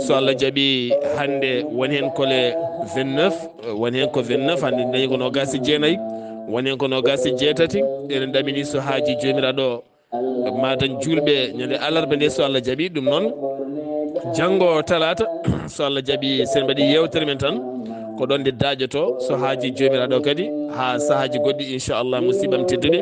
so Allah jaaɓi hande woni hen kole 29 woni hen ko 29 hande dañi ko nogas e jeenayyi woni hen ko nogas e jeetati eɗen ɗamini so haaji jomiraɗo madan julɓe ñande alarba nde so Allah jaaɓi ɗum noon janggo talata so Allah jaaɓi sen mbaɗi yewtere men tan ko ɗon nde daƴoto so haaji jomiraɗo kadi ha sahaji goɗɗi inchallah musibam tedduɗe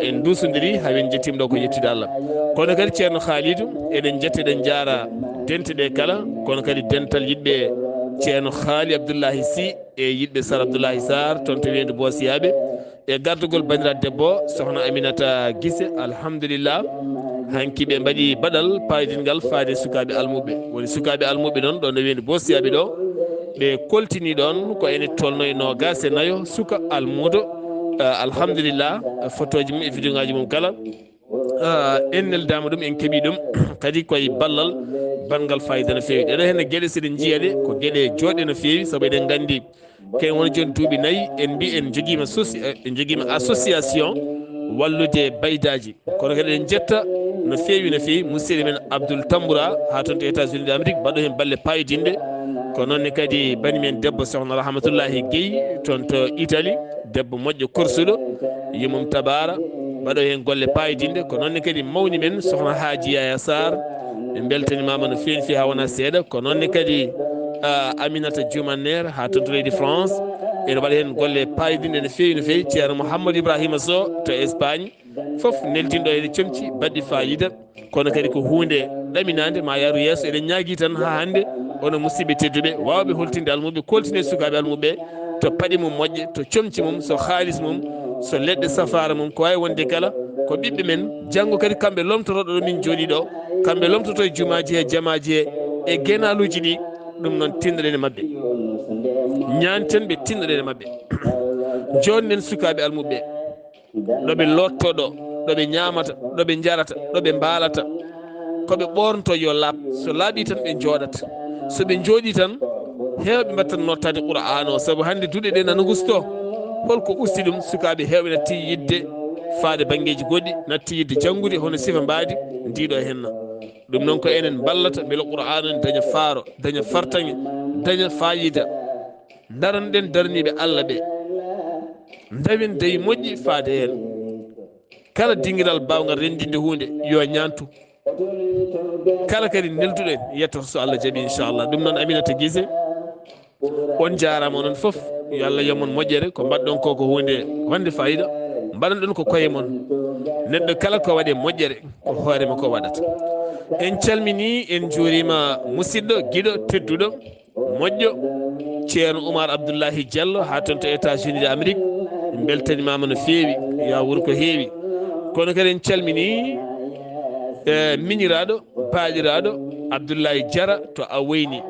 en dusodiri hamin jettima ɗo ko yettude Allah kono kadi ceerno Khalidou eɗen jetta eɗen jaara dente ɗe kala kono kadi dental yiɗɓe ceerno Haali Abdullahi Sy e yiɗɓe Sar Abdullahi Saar toon to weyndu Boosiyaɓe e gardugol bandiraɗo debbo sohna Aminata Guisse alhamdulillah hanki ɓe mbaɗi baɗal payidingal faade sukaɓe almuɓe woni sukaɓe almuɓe noon ɗo no weyndu Boosiyaɓe ɗo ɓe koltini ɗon ko ene tolno e nogas e nayo suka almudo alhamdulillah photoji mum e vidéo ngaji mum kala en neldama ɗum en keeɓi ɗum kadi koye ballal banggal fayida no fewi ɗeɗo henne gueɗe seɗen jiiyaɗe ko gueɗe joɗɗe no fewi saabu eɗen gandi kayen woni joni duuɓi nayyi en mbi en joguima association wallude baydaji kono kadi eɗen jetta no fewi musidɗo men Abdoul Tamboura ha toon to États-Unis d'Amérique mbaɗo hen balle payidinde ko noonne kadi banimen debbo sohna Rahmatullahi Guèye toon to Italie debbo moƴƴo korsuɗo yimum tabara mbaɗo hen golle payidinde ko noonne kadi mawni men sohna Haaji Yaya Sarr ɓe beltanimama no fewi ha wona seeɗa ko noonne kadi Aminata Dioumannere ha toon to leydi France ene waɗa hen golle payidinde no fewi ceerno Mouhamadou Ibrahima Sow to Espagne foof neltinɗo ene comci baɗɗi fayida kono kadi ko hunde ɗaminade ma yaaru yesso eɗen ñaagui tan ha hande ono musidɓe tedduɓe wawɓe holtinde almuɓe koltine sukaɓe almuɓe to paaɗi mum moƴƴe to comci mum so haalis mum so leɗɗe safara mum ko wawi wonde kala ko ɓiɓɓe men janggo kadi kamɓe lomtotoɗo ɗo min jooɗi ɗo kamɓe lomtoto e jumaji he jamaji he e guenaluji ɗi ɗum noon tinnoɗen e mabɓe ñanten ɓe tinnoɗen e mabɓe jonnen sukaɓe almuɓe ɗoɓe lottoɗo ɗoɓe ñamata ɗoɓe jarata ɗoɓe mbalata koɓe ɓornoto yo laaɓ so laaɓi tan ɓe jooɗat soɓe jooɗi tan hewɓe mbattan nottade Qur'an o saabu hande duuɗe ɗe nana gusto holko usti ɗum sukaɓe hewɓe natti yidde faade banggueji goɗɗi natti yidde janggude hono sifa mbadi ndiɗo henna ɗum noon ko enen ballata beele Qur'an en daña faaro daña fartaŋe daña fayida daranɗen darniɓe Allah ɓe dawen dayi moƴƴi faade hen kala dinguiral bawgal rendinde hunde yo ñantu kala kadi nelduɗen yettoto so Allah jaaɓi inchallah. ɗum noon Aminata Guissé on jarama onon foof yo Allah yamon moƴƴere ko mbaɗɗon ko ko hunde wande fayida mbaɗanɗon ko koye moon neɗɗo kala ko waɗe moƴƴere ko hoorema ko waɗata. en calmini en juurima musidɗo guiɗo tedduɗo moƴƴo ceerno Oumar Abdullahi Diallo ha toon to États-Unis d'Amérique en beltanimama no feewi ya wuuro ko heewi. kono kadi en calmini miñiraɗo baaɗiraɗo Abdullahi Diarra to a wayni.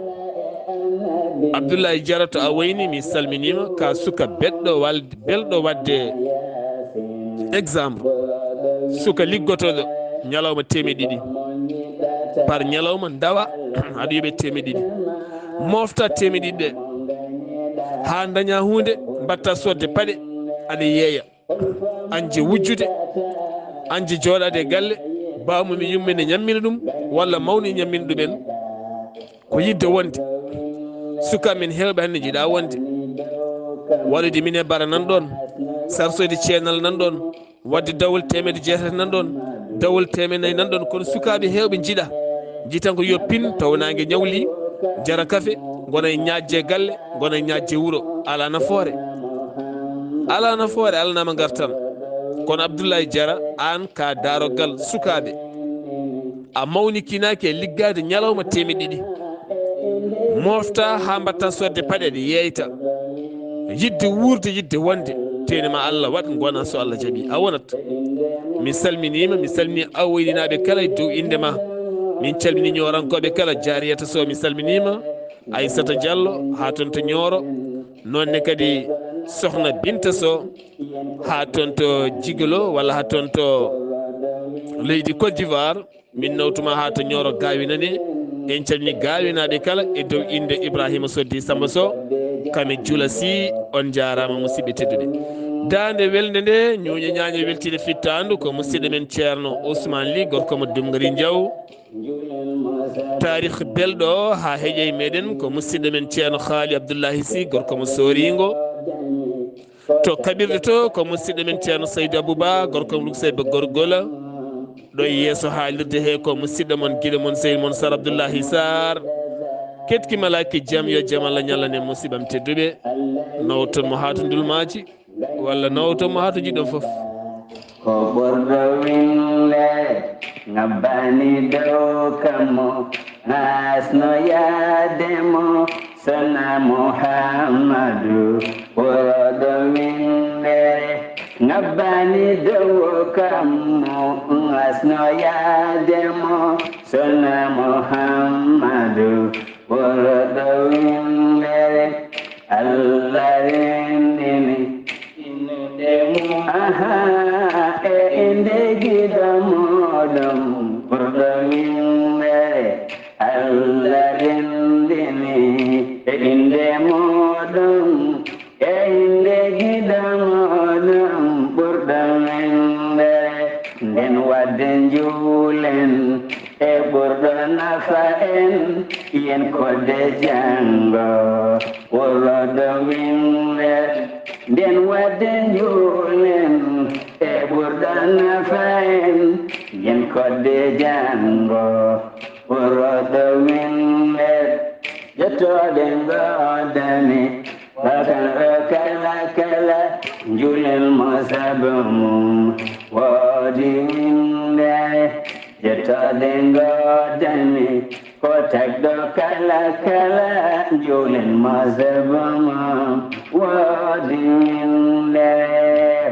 Abdullahi Diarra to a wayni mi salminima ka suka beɗɗo walde belɗo wadde exemple suka liggotoɗo ñalawma temedde 2 par ñalawma dawa aɗa yoɓe temedde 2 mofta temedde 2 ɗe ha daña hunde mbatta sodde paɗe aɗa yeeya anje wujjude anje jooɗade e galle bawmumi yummine ñammina ɗum walla mawni ñammina ɗumen ko yidde wonde suka men hewɓe hannde jiiɗa wonde waɗude mine bara nan ɗon sarsoyde ceenal nan ɗon wadde dawol temedde 6 nan ɗon dawol temedde 4 nan ɗon kono sukaɓe hewɓe jiiɗa jiitan ko yo pin tawnage ñawli jara kafe gona e ñajje galle gona e ñajje wuuro ala nafoore ala nafoore alanama gartam. kono Abdoulaye Diarra an ka darogal sukaɓe a mawnikinaki e liggade ñalawma temedde 2 mofta ha mbatta sodde paɗeɗe yeyta yidde wurde yidde wonde tenema Allah waɗ gona so Allah jaaɓi a wonat. mi salminima mi salmini awoyninaɓe kala e dow indema min calmini ñorankoɓe kala jariyata so mi salminima Aissata Diallo ha toon to Nioro nonne kadi sohna Binta Sow ha toon to Jigolo walla ha toon to leydi Côte d'Ivoire min nawtuma ha to Nioro gawinane en calmini gawinaɓe kala e dow inde Ibrahima Soddi Samba Sow kame Jula Sy on jarama musidɓe tedduɓe. dande welde nde ñuñe ñañe weltide fittandu ko musidɗo men ceerno Ousmane Ly gorko mo Dumgari Diaw. tarikh belɗo ha heeƴey meɗen ko musidɗo men ceerno Haali Abdoullahi Sy gorko mo Soringo. to kaɓirɗe to ko musidɗo men ceerno Saydou Abouba gorko mo Luksayba Gorgola. ɗo yeeso haalirde he ko musidɗo mon guiɗo mon sehil mon Sar Abdullahi Saar. ketki malaki jaam yo jaam Allah ñallane musibam tedduɓe nawton mo ha to ndulmaji walla nawton mo ha to jiɗɗon foof. ko ɓurɗo winle ngabbani dow kammo hasno yaademo sana Muhammadu ɓurɗo winle ngabbani dow kammo hasno yaademo sana Muhammadu ɓurɗo winle Allah rendini aha e inde giɗo moɗon ɓurɗo winle Allah rendini e inde moɗon e inde giɗo moɗon ɓurɗo winle nden wadde juulen e ɓurɗo nafa en yen kodde janngo ɓurɗo winle nden wadde juulen e ɓurɗo nafa en yen kodde janngo ɓurɗo winle ƴettoɗe ngoodani kala kala juulen mo sabu mum woodi winle ƴettoɗe ngoodani ko tagɗo kala kala juulen mo sabu mum woodi winle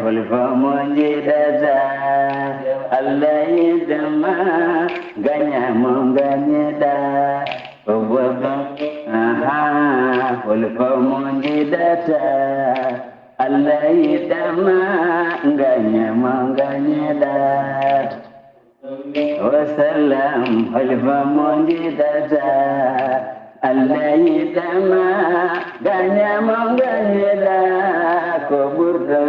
holko mo jiɗata Allah yiɗma gañamo gañeɗa o ɓurɗo aha holko mo jiɗata Allah yiɗma gañamo gañeɗa wasalam holko mo jiɗata Allah yiɗma gañamo gañeɗa ko ɓurɗo